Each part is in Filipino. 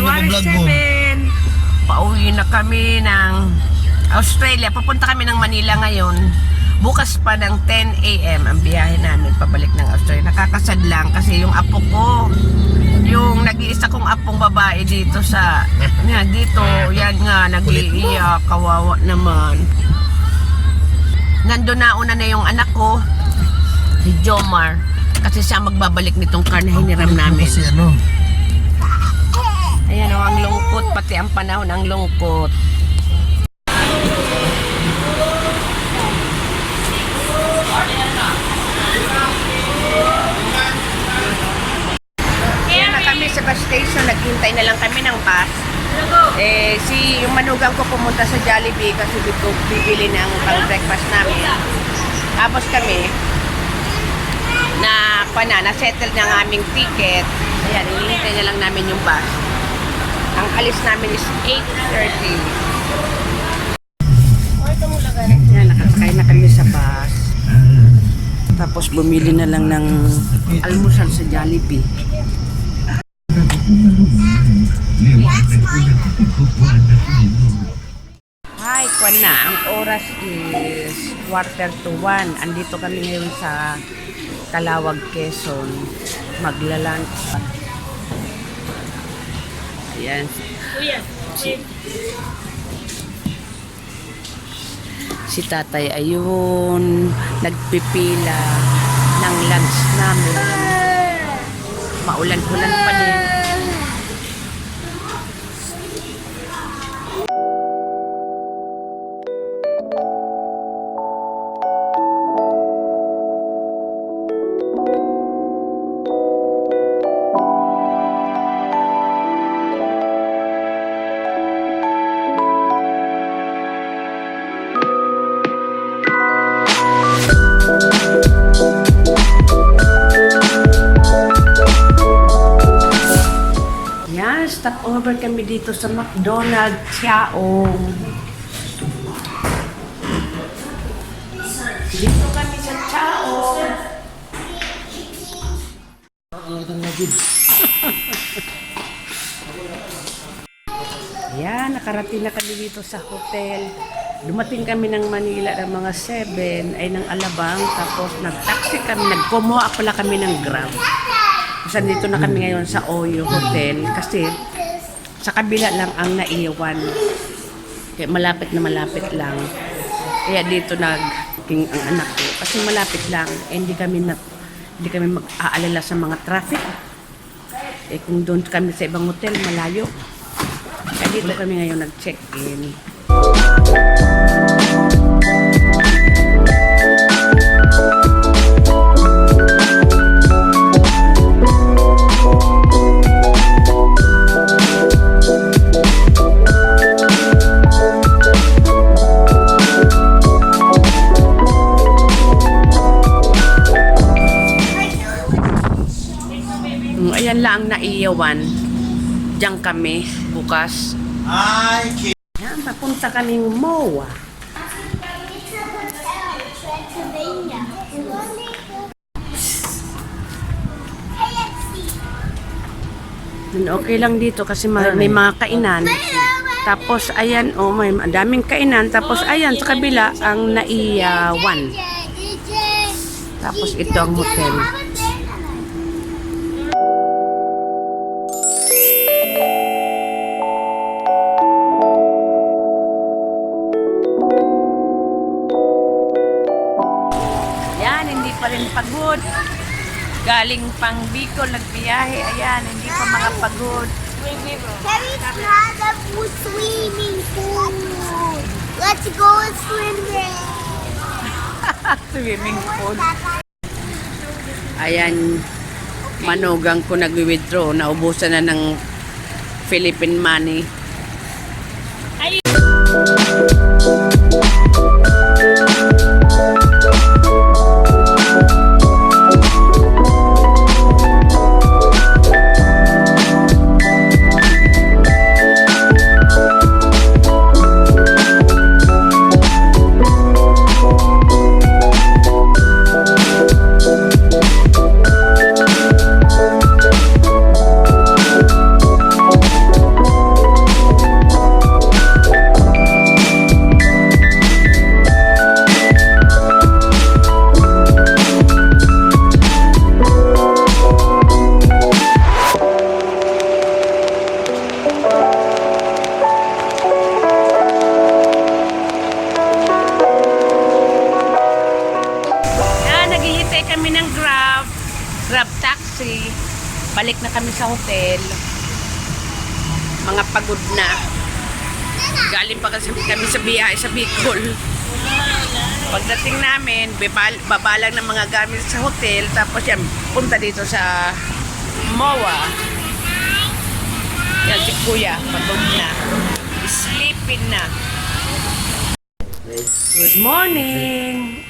January vlog mo. 7, pauwi na kami ng Australia. Papunta kami ng Manila ngayon. Bukas pa ng 10 a.m. ang biyahe namin pabalik ng Australia. Nakakasad lang kasi yung apo ko, yung nag-iisa kong apong babae dito sa, dito, yan nga, nag-iiyak, kawawa naman. Nandun na una na yung anak ko, si Jomar, kasi siya magbabalik nitong car na hiniram namin. Kasi ano, Ayan o, ang lungkot, pati ang panahon ang lungkot. Ayan na kami sa bus station, naghintay na lang kami ng bus. Yung manugang ko pumunta sa Jollibee kasi dito bibili ng pang-breakfast namin. Tapos kami, na-settle na ang aming ticket. Ayan, hinihintay na lang namin yung bus. Ang alis namin is 8:30. Yan, nakasakay na kami sa bus. Tapos bumili na lang ng almusal sa Jollibee. Hi, kwan na. Ang oras is 1:45. Andito kami ngayon sa Calawag, Quezon. Magla-lunch pa. Ayan. Si tatay ayun, nagpipila ng lunch namin. Maulan-ulan pa din. Stop over kami dito sa McDonald's Chaong. Dito kami sa Chaong. Yan, nakarating na kami dito sa hotel. Dumating kami ng Manila ng mga 7, ay ng Alabang. Tapos nag-taxi kami, nagkumuha pala kami ng Grab. Kasi dito na kami ngayon sa Oyo Hotel kasi sa kabila lang ang naiwan. Kaya malapit lang. Kaya dito nagking ang anak ko kasi malapit lang. Hindi kami mag-aalala sa mga traffic. Kung doon kami sa ibang hotel, malayo. Kaya dito kami ngayon nag-check-in. Ayan lang naiyawan. Diyan kami bukas. Ayan, papunta kaming MOA. Okay lang dito kasi may mga kainan. Tapos ayan, may daming kainan. Tapos ayan, sa kabila ang naiyawan. Tapos ito ang hotel. Hindi pa rin pagod. Galing pang Bicol, nagbiyahe. Ayan, hindi pa mga pagod. Terry's not a swimming pool. Let's go swimming. Swimming pool. Ayan, manugang ko nag-withdraw. Naubusan na ng Philippine money. Pabalik na kami sa hotel. Mga pagod na. Galing pa kasi kami sa biyahe sa Bicol. Pagdating namin, babalang ng mga gamit sa hotel. Tapos yan, punta dito sa MOA. Yan si Kuya, pagod na. Sleeping na. Good morning!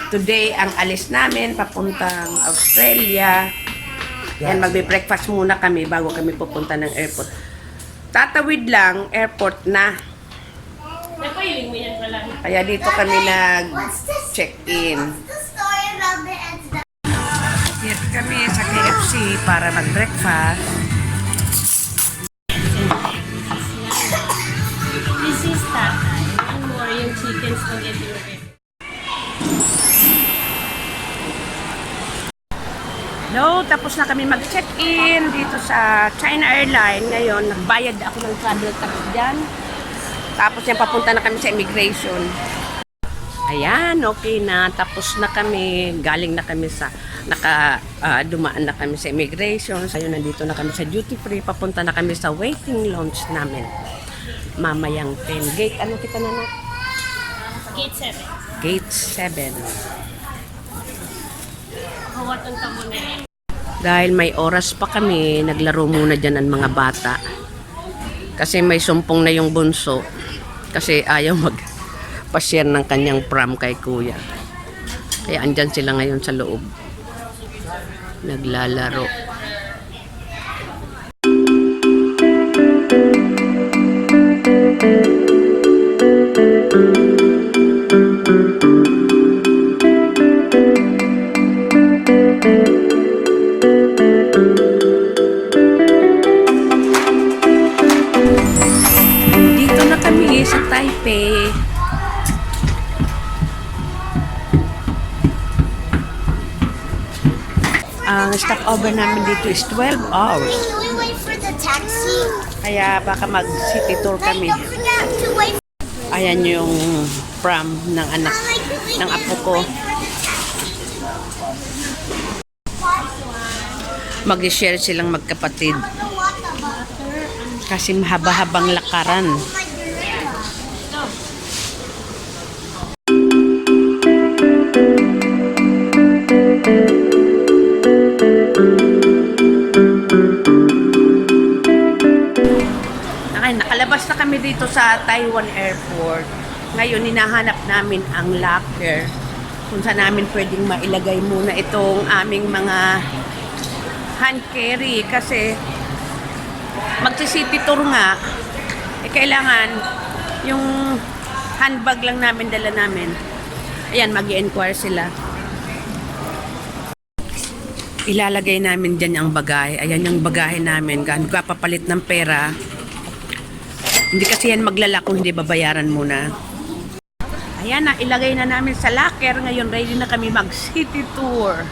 Today, ang alis namin papuntang Australia. Yan, magbe-breakfast muna kami bago kami pupunta ng airport. Tatawid lang, airport na. Kaya dito kami nag-check-in. Here kami sa KFC para mag-breakfast. This is tatay. One more yung chicken spaghetti with No, tapos na kami mag-check-in dito sa China Airlines. Ngayon, nagbayad ako ng travel tax dyan. Tapos yan, papunta na kami sa immigration. Ayan, okay na. Tapos na kami. Galing na kami sa, dumaan na kami sa immigration. Ayun, nandito na kami sa duty free. Papunta na kami sa waiting lounge namin. Mamayang 10. Gate, ano kita na na? Gate 7. Gate 7. Kawatan ka muna. Dahil may oras pa kami, naglaro muna dyan ang mga bata. Kasi may sumpong na yung bunso. Kasi ayaw mag-share ng kanyang pram kay kuya. Kaya andyan sila ngayon sa loob. Naglalaro. Dito na kami sa Taipei. Ang stopover namin dito is 12 hours. Can we wait for the taxi? Kaya baka mag-city tour kami. Don't forget to wait. Ayan yung pram ng anak ng apo ko. Mag-share silang magkapatid. Kasi mahaba-habang lakaran. Nakalabas na kami dito sa Taiwan Airport. Ngayon, hinahanap namin ang locker kung saan namin pwedeng mailagay muna itong aming mga hand carry kasi magsi-city tour nga kailangan yung handbag lang namin dala namin. Ayan, mag-i-inquire sila. Ilalagay namin dyan ang bagay. Ayan yung bagahe namin. Gaano ka papalit ng pera. Hindi kasi yan maglala kung hindi babayaran muna. Ayan na, ilagay na namin sa locker. Ngayon, ready na kami mag-city tour.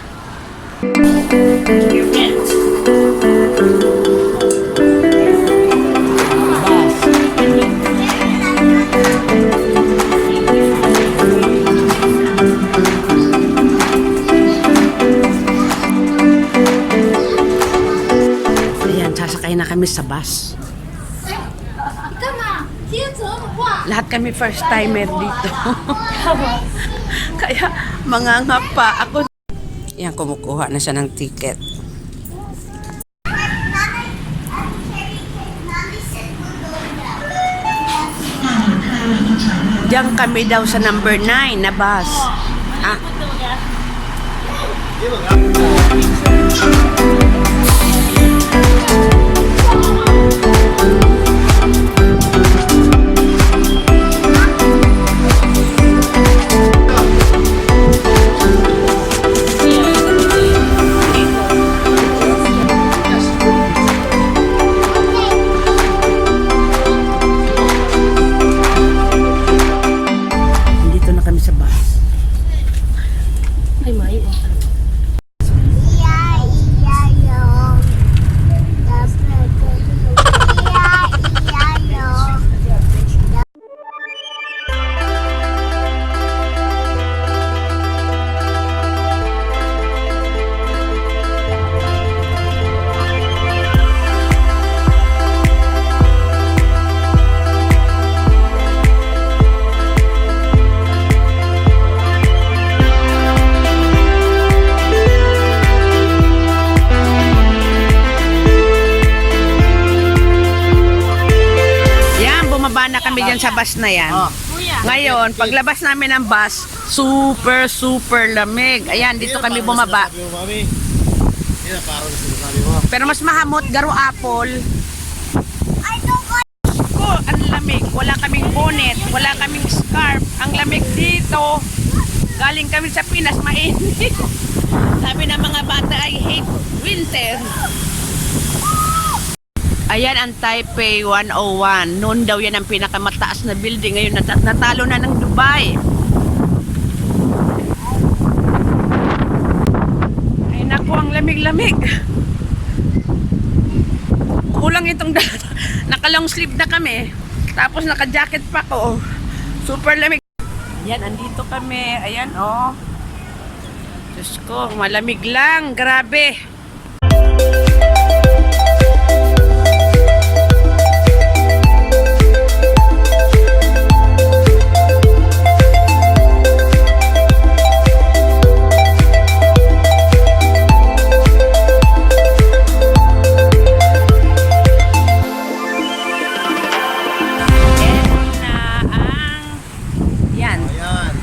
Ayan, sasakay na kami sa bus. Lahat kami first timer dito. Kaya mangangapa ako. Yan, kumukuha na siya ng ticket. Diyan kami daw sa number 9 na bus. Ah. bumaba na kami dyan sa bus na yan. Kuya. Ngayon, paglabas namin ng bus, super lamig. Ayan, dito kami bumaba. Pero mas mahamot, garo apple. I don't want. Ko, ang lamig. Wala kaming bonnet, wala kaming scarf. Ang lamig dito. Galing kami sa Pinas, mainit. Sabi ng mga bata, I hate winter. Ayan ang Taipei 101. Noon daw yan ang pinakamataas na building. Ngayon natalo na ng Dubai. Ay naku, ang lamig-lamig. Kulang itong naka-long sleeve na kami. Tapos naka-jacket pa ko. Super lamig. Ayan, andito kami. Ayan, oh. Diyos ko, malamig lang. Grabe.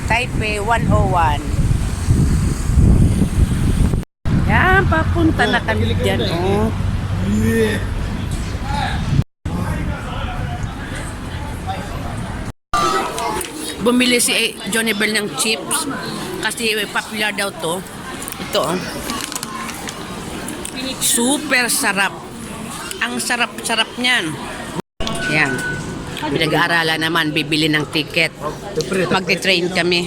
Taipei 101. Yan, papunta na kami dyan. Oh. Bumili si Johnny Bell ng chips kasi popular daw to. Ito, oh. Super sarap. Ang sarap-sarap niyan. Yan. Pinag-aaralan naman, bibili ng ticket. Magti-train kami.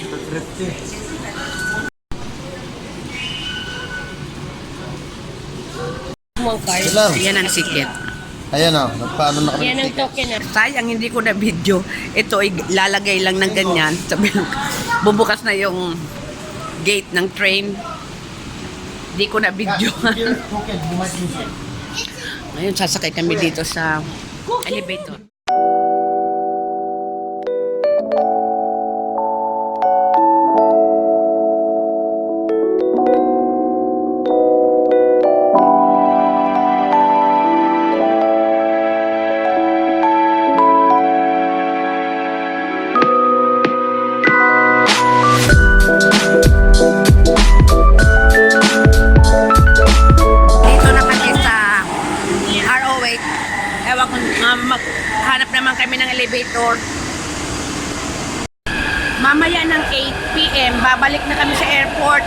Yan ang ticket. Ayan o, nagpaano na kami. Yan ang token na. Sayang hindi ko na video. Ito ay lalagay lang ng ganyan. Sabi, bubukas na yung gate ng train. Hindi ko na video. Ngayon sasakay kami dito sa elevator. Ewan ko, maghanap naman kami ng elevator. Mamaya ng 8 p.m. babalik na kami sa airport.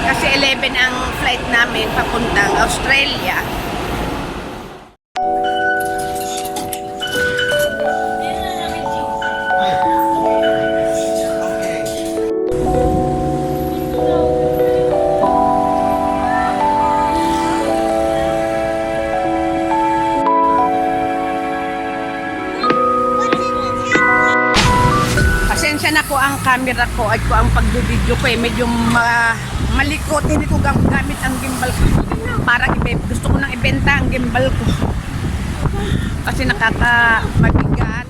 Kasi 11 ang flight namin papuntang Australia. Pasensya na ko ang camera ko at ko ang pagdudidyo ko medyo malikot. Hindi ko gamit ang gimbal ko. Parang gusto ko nang ibenta ang gimbal ko. Kasi mabigat.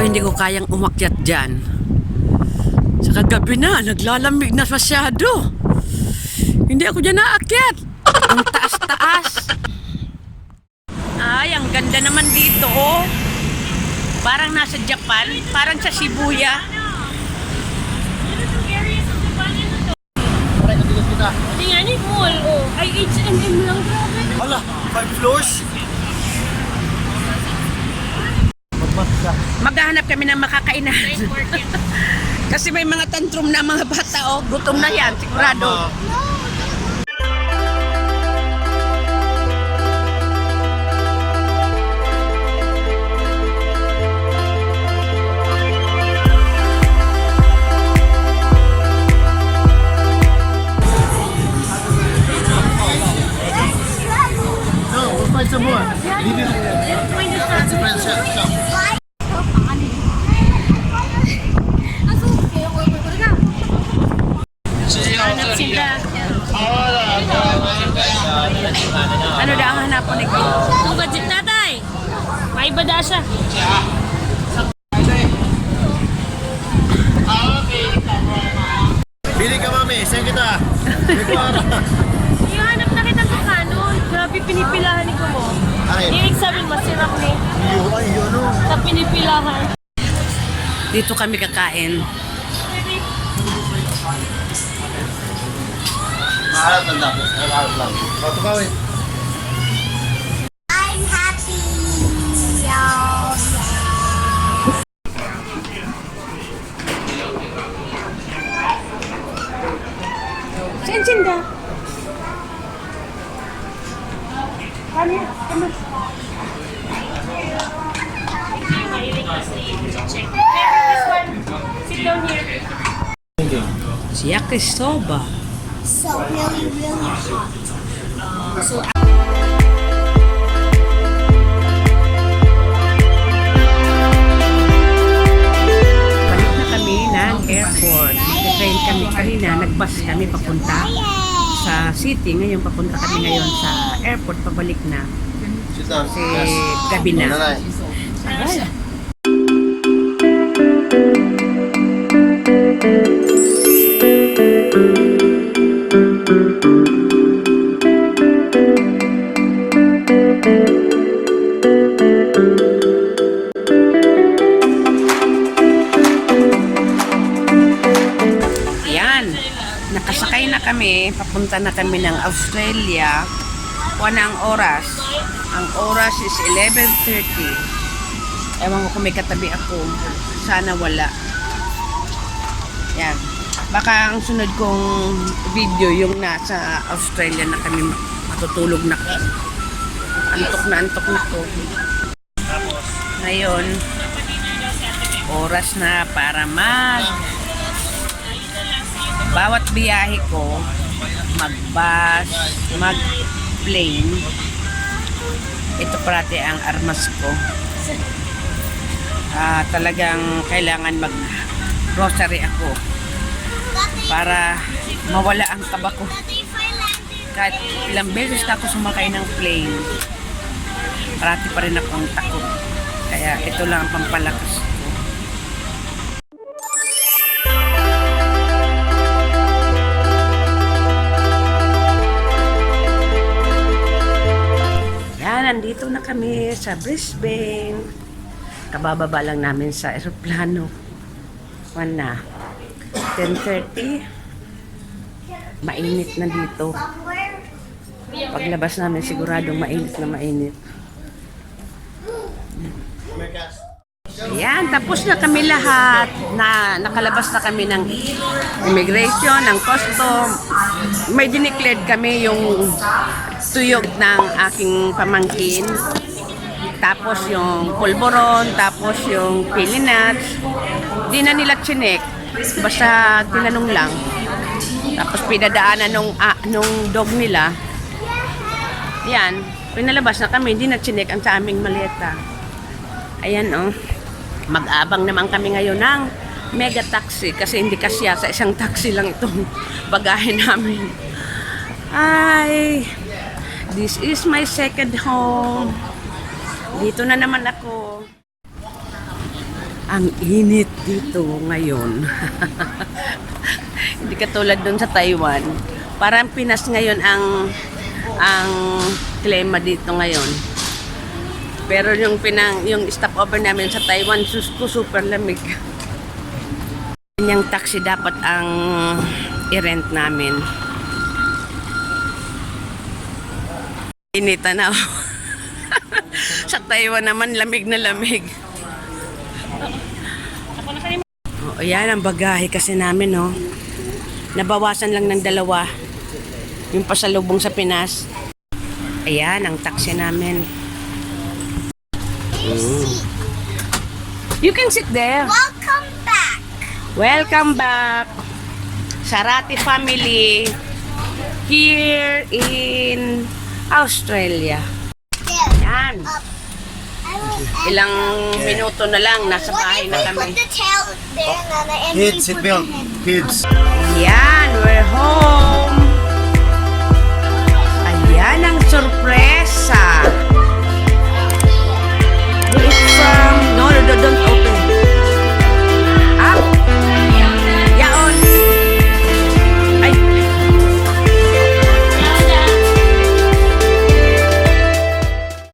Hindi ko kayang umakyat dyan. Sa kagabi na, naglalamig na masyado. Hindi ako dyan naakyat. Ang taas-taas. Ay, ang ganda naman dito, oh. Parang nasa Japan. Parang sa Shibuya. Hindi nga ni mall, oh. Ay, H&M lang. Hala, 5 floors? Maghahanap kami ng makakainan. Kasi may mga tantrum na mga bata, oh. Gutom na yan, sigurado. Hanap sila. Ano daw ang hanapon ni Kim? Ang budget tatay. May bada siya. Bili ka, mami. Saan kita? May kuwara. Ihanap na kitang kakanon. Grabe pinipilahan ni Kumo. Ay. Ibig sabihin masirap ni. Ay, yun o. Sa pinipilahan. Dito kami kakain. Maharap lang dapat. Maharap lang. Ito ka, wait. I'm happy. Yo. Saan sinda? Mahilig kasi check. Pero this one, sit down here. Si Yakisoba. So really, really hot. Balik na kami ng airport. Nag-train kami kanina, nag-bus kami papunta sa city. Ngayon papunta kami ngayon sa airport, pabalik na. Sit down. Kasi gabi na. Nanay. Ay. Yan. Nakasakay na kami. Papunta na kami ng Australia. Kuha na ang oras. Ang oras is 11:30. Ewan ko kung may katabi ako. Sana wala. Yan. Baka ang sunod kong video yung nasa Australia na kami matutulog na ko. Antok na ko. Ngayon, oras na para bawat biyahe ko, mag-bus, mag-plane. Ito parati ang armas ko. Talagang kailangan mag-grocery ako para mawala ang kaba ko. Kahit ilang beses na ako sumakay ng plane, parati pa rin akong takot. Kaya ito lang ang pampalakas ko. Yan, nandito na kami sa Brisbane. Kabababa lang namin sa eroplano. 10:30. Mainit na dito. Paglabas namin siguradong mainit na mainit. Ayan, tapos na kami lahat. Nakalabas na kami ng immigration, ng custom. May dineclared kami yung tuyog ng aking pamangkin. Tapos yung pulboron, tapos yung pili nuts. Di na nila chinek. Basta tinanong lang. Tapos pinadaanan nung dog nila. Yan, pinalabas na kami. Hindi na chinek ang sa aming maleta. Ayan oh. Mag-abang naman kami ngayon ng mega taxi kasi hindi kasya sa isang taxi lang itong bagahe namin. Ay, this is my second home. Dito na naman ako. Ang init dito ngayon. Hindi katulad doon sa Taiwan. Parang Pinas ngayon ang klima dito ngayon. Pero yung stopover namin sa Taiwan, super lamig. Yung taxi dapat ang i-rent namin. Inita na ako. Sa Taiwan naman, lamig na lamig. Oh, yan ang bagahe kasi namin, no. Nabawasan lang ng 2. Yung pasalubong sa Pinas. Ayan, ang taxi namin. You can sit there. Welcome back. Welcome back. Sarati family here in Australia. There. Yan. yan. I will Ilang minuto na lang, nasa What bahay if na we kami. put the tail there, Nana, and Kids, we put seatbelt. the head? Kids. Yan, we're home. Ayan ang surprise.